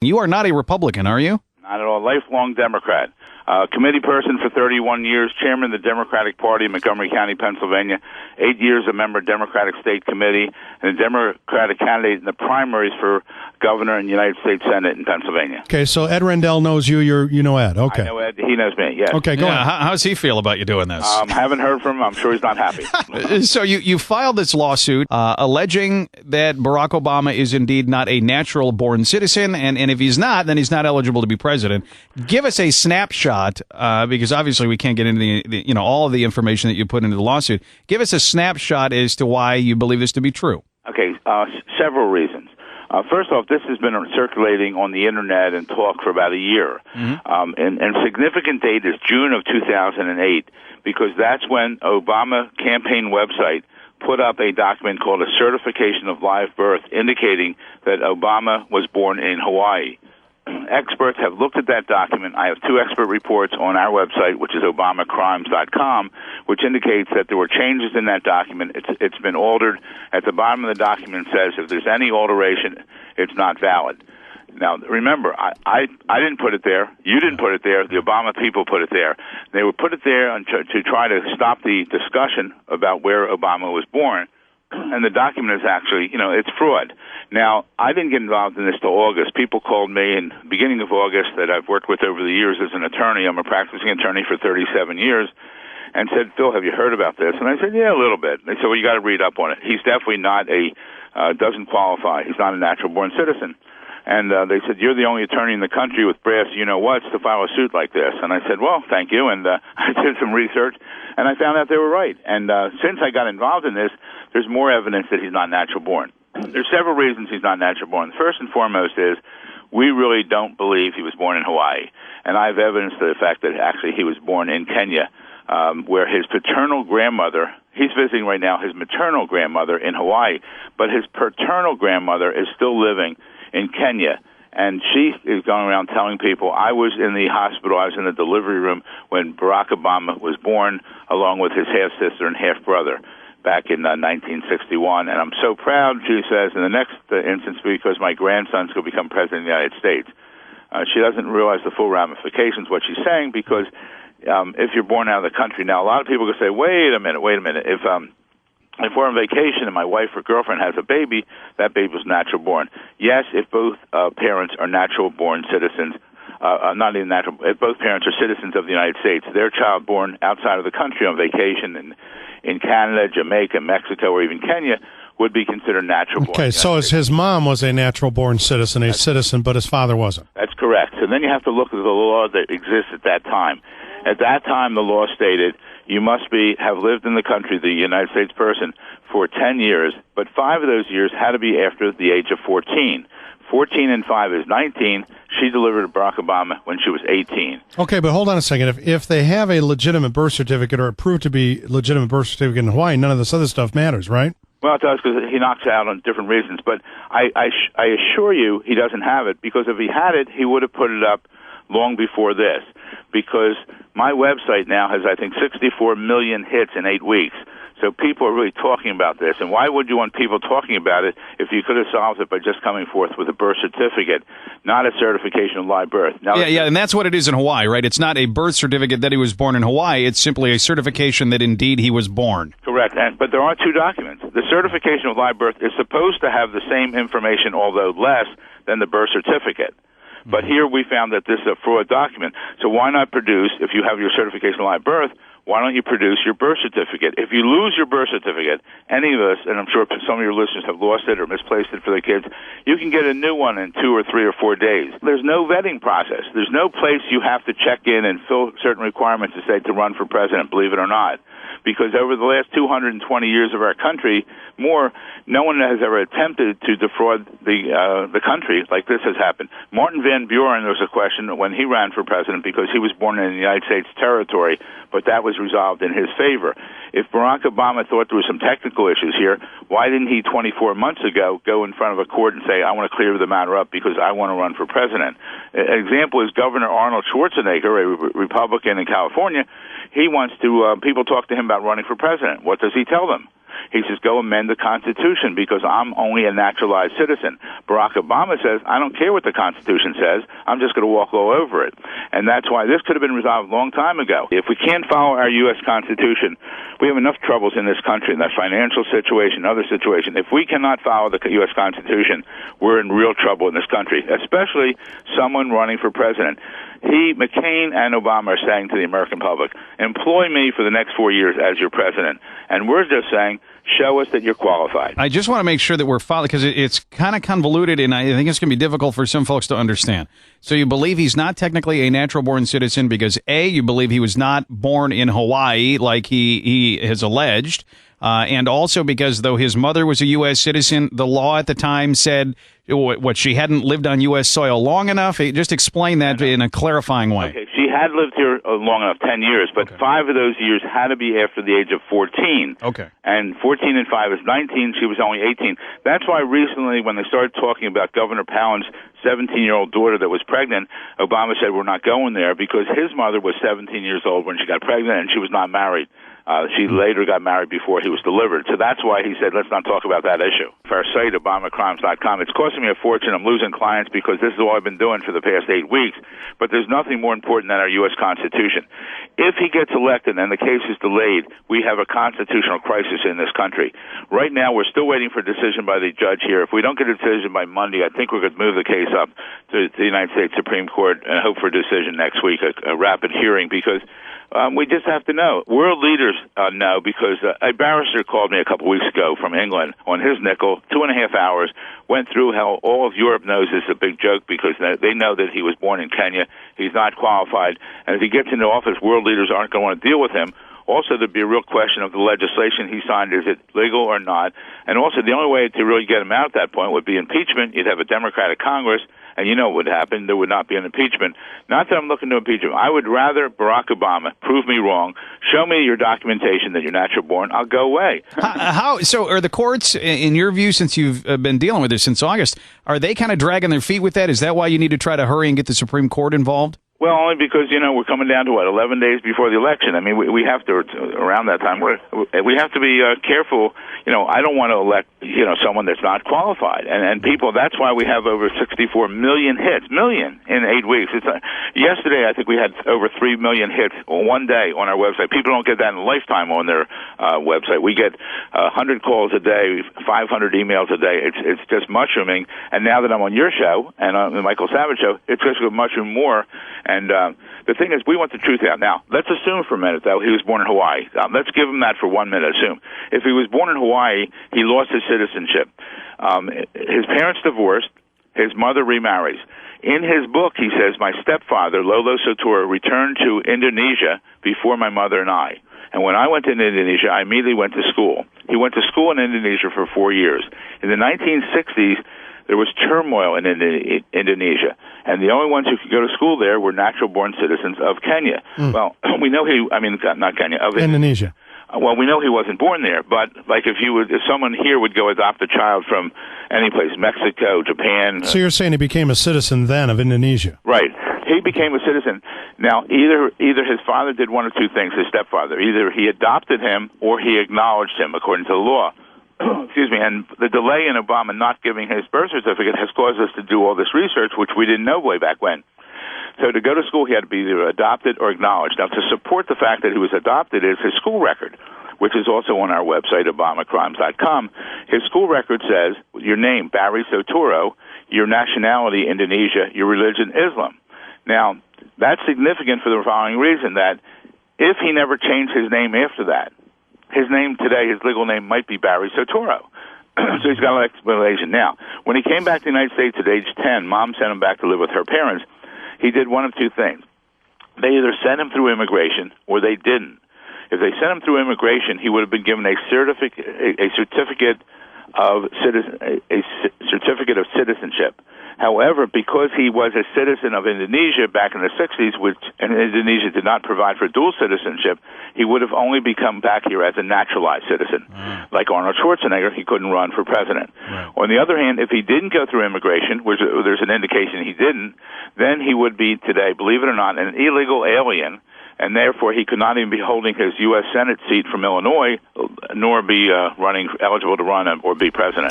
You are not a Republican, are you? Not at all. Lifelong Democrat. Committee person for 31 years, chairman of the Democratic Party in Montgomery County, Pennsylvania, 8 years a member of Democratic State Committee, and a Democratic candidate in the primaries for governor in the United States Senate in Pennsylvania. Okay, so Ed Rendell knows you. You know Ed. Okay. I know Ed. He knows me, yes. Okay, go on. How does he feel about you doing this? Haven't heard from him. I'm sure he's not happy. So you filed this lawsuit alleging that Barack Obama is indeed not a natural-born citizen, and if he's not, then he's not eligible to be president. Give us a snapshot, because obviously we can't get into the all of the information that you put into the lawsuit. Give us a snapshot as to why you believe this to be true. Okay, several reasons. First off, this has been circulating on the Internet and talk for about a year. Mm-hmm. And significant date is June of 2008, because that's when Obama campaign website put up a document called a certification of live birth indicating that Obama was born in Hawaii. Experts have looked at that document. I have two expert reports on our website, which is obamacrimes.com, which indicates that there were changes in that document. It's been altered. At the bottom of the document says if there's any alteration, it's not valid. Now, remember, I didn't put it there. You didn't put it there. The Obama people put it there. They would put it there to try to stop the discussion about where Obama was born. And the document is actually, it's fraud. Now, I didn't get involved in this till August. People called me in the beginning of August that I've worked with over the years as an attorney. I'm a practicing attorney for 37 years. And said, Phil, have you heard about this? And I said, yeah, a little bit. They said, well, you got to read up on it. He's definitely not doesn't qualify. He's not a natural-born citizen. And they said, you're the only attorney in the country with brass you-know-whats to file a suit like this. And I said, well, thank you. And I did some research, and I found out they were right. And since I got involved in this, there's more evidence that he's not natural-born. There's several reasons he's not natural-born. First and foremost is we really don't believe he was born in Hawaii. And I have evidence to the fact that actually he was born in Kenya, where his paternal grandmother, he's visiting right now his maternal grandmother in Hawaii, but his paternal grandmother is still living in Kenya. And she is going around telling people, I was in the hospital, I was in the delivery room when Barack Obama was born, along with his half-sister and half-brother back in 1961. And I'm so proud, she says, in the next instance, because my grandson's going to become president of the United States. She doesn't realize the full ramifications, what she's saying, because if you're born out of the country, now a lot of people can say, wait a minute, if we're on vacation and my wife or girlfriend has a baby, that baby was natural born. Yes, if both parents are natural born citizens, not even natural, if both parents are citizens of the United States, their child born outside of the country on vacation in Canada, Jamaica, Mexico, or even Kenya would be considered natural born. Okay, so as his mom was a natural born citizen, citizen, but his father wasn't. That's correct. So then you have to look at the law that exists at that time. At that time, the law stated you must have lived in the country, the United States person, for 10 years, but 5 of those years had to be after the age of 14. 14 and 5 is 19. She delivered to Barack Obama when she was 18. Okay, but hold on a second. If they have a legitimate birth certificate or approved to be legitimate birth certificate in Hawaii, none of this other stuff matters, right? Well, it does, because he knocks out on different reasons. But I assure you he doesn't have it, because if he had it, he would have put it up long before this. Because my website now has, I think, 64 million hits in 8 weeks. So people are really talking about this. And why would you want people talking about it if you could have solved it by just coming forth with a birth certificate, not a certification of live birth? Now, yeah, and that's what it is in Hawaii, right? It's not a birth certificate that he was born in Hawaii. It's simply a certification that indeed he was born. Correct. But there are 2 documents. The certification of live birth is supposed to have the same information, although less, than the birth certificate. But here we found that this is a fraud document. So why not produce, if you have your certification of live birth, why don't you produce your birth certificate? If you lose your birth certificate, any of us, and I'm sure some of your listeners have lost it or misplaced it for their kids, you can get a new one in 2 or 3 or 4 days. There's no vetting process. There's no place you have to check in and fill certain requirements to say to run for president, believe it or not. Because over the last 220 years of our country, no one has ever attempted to defraud the country like this has happened. Martin Van Buren, there was a question when he ran for president because he was born in the United States territory, but that was resolved in his favor. If Barack Obama thought there were some technical issues here, why didn't he 24 months ago go in front of a court and say, I want to clear the matter up because I want to run for president? An example is Governor Arnold Schwarzenegger, a Republican in California. He wants to, people talk to him about running for president. What does he tell them? He says, go amend the Constitution because I'm only a naturalized citizen. Barack Obama says, I don't care what the Constitution says. I'm just going to walk all over it. And that's why this could have been resolved a long time ago. If we can't follow our U.S. Constitution, we have enough troubles in this country, in that financial situation, other situation. If we cannot follow the U.S. Constitution, we're in real trouble in this country, especially someone running for president. McCain and Obama are saying to the American public, employ me for the next 4 years as your president. And we're just saying, show us that you're qualified. I just want to make sure that we're following, because it's kind of convoluted, and I think it's going to be difficult for some folks to understand. So you believe he's not technically a natural-born citizen because, A, you believe he was not born in Hawaii like he has alleged, and also because though his mother was a U.S. citizen, the law at the time said she hadn't lived on U.S. soil long enough. Just explain that in a clarifying way. Okay, she had lived here long enough, 10 years, but 5 of those years had to be after the age of 14. Okay. And 14 and 5 is 19. She was only 18. That's why recently when they started talking about Governor Palin's 17-year-old daughter that was pregnant, Obama said we're not going there because his mother was 17 years old when she got pregnant and she was not married. She later got married before he was delivered. So that's why he said, let's not talk about that issue. For our site, ObamaCrimes.com, it's costing me a fortune. I'm losing clients because this is all I've been doing for the past 8 weeks. But there's nothing more important than our U.S. Constitution. If he gets elected and the case is delayed, we have a constitutional crisis in this country. Right now, we're still waiting for a decision by the judge here. If we don't get a decision by Monday, I think we're going to move the case up to the United States Supreme Court and hope for a decision next week, a rapid hearing, because we just have to know. World leaders know because a barrister called me a couple weeks ago from England on his nickel, 2.5 hours, went through how all of Europe knows this is a big joke because they know that he was born in Kenya. He's not qualified. And if he gets into office, world leaders aren't going to want to deal with him. Also, there'd be a real question of the legislation he signed. Is it legal or not? And also, the only way to really get him out at that point would be impeachment. You'd have a Democratic Congress, and you know what would happen. There would not be an impeachment. Not that I'm looking to impeach him. I would rather Barack Obama prove me wrong, show me your documentation that you're natural born, I'll go away. So are the courts, in your view, since you've been dealing with this since August, are they kind of dragging their feet with that? Is that why you need to try to hurry and get the Supreme Court involved? Well, only because, we're coming down to, 11 days before the election. I mean, we have to, around that time, we have to be careful. I don't want to elect, someone that's not qualified. And people, that's why we have over 64 million hits, in 8 weeks. Yesterday, I think we had over 3 million hits one day on our website. People don't get that in a lifetime on their website. We get 100 calls a day, 500 emails a day. It's just mushrooming. And now that I'm on your show and on the Michael Savage show, it's just going to mushroom more. And the thing is, we want the truth out. Now, let's assume for a minute, though, he was born in Hawaii. Let's give him that for 1 minute. Assume. If he was born in Hawaii, he lost his citizenship. His parents divorced. His mother remarries. In his book, he says, my stepfather, Lolo Soetoro, returned to Indonesia before my mother and I. And when I went to Indonesia, I immediately went to school. He went to school in Indonesia for 4 years. In the 1960s, there was turmoil in Indonesia, and the only ones who could go to school there were natural-born citizens of Kenya. Well, we know not Kenya, of Indonesia. Well, we know he wasn't born there, but like if someone here would go adopt a child from any place, Mexico, Japan. So you're saying he became a citizen then of Indonesia? Right. He became a citizen. Now, either his father did one of two things, his stepfather. Either he adopted him or he acknowledged him, according to the law. Excuse me, and the delay in Obama not giving his birth certificate has caused us to do all this research, which we didn't know way back when. So to go to school, he had to be either adopted or acknowledged. Now, to support the fact that he was adopted is his school record, which is also on our website, ObamaCrimes.com. His school record says your name, Barry Soetoro, your nationality, Indonesia, your religion, Islam. Now, that's significant for the following reason, that if he never changed his name after that, his name today, his legal name might be Barry Soetoro. So he's got an explanation. Now, when he came back to the United States at age 10, Mom sent him back to live with her parents. He did one of two things. They either sent him through immigration or they didn't. If they sent him through immigration, he would have been given a certificate of citizenship. However, because he was a citizen of Indonesia back in the 60s, and Indonesia did not provide for dual citizenship, he would have only become back here as a naturalized citizen. Like Arnold Schwarzenegger, he couldn't run for president. On the other hand, if he didn't go through immigration, which there's an indication he didn't, then he would be today, believe it or not, an illegal alien and therefore he could not even be holding his U.S. Senate seat from Illinois, nor be eligible to run or be president.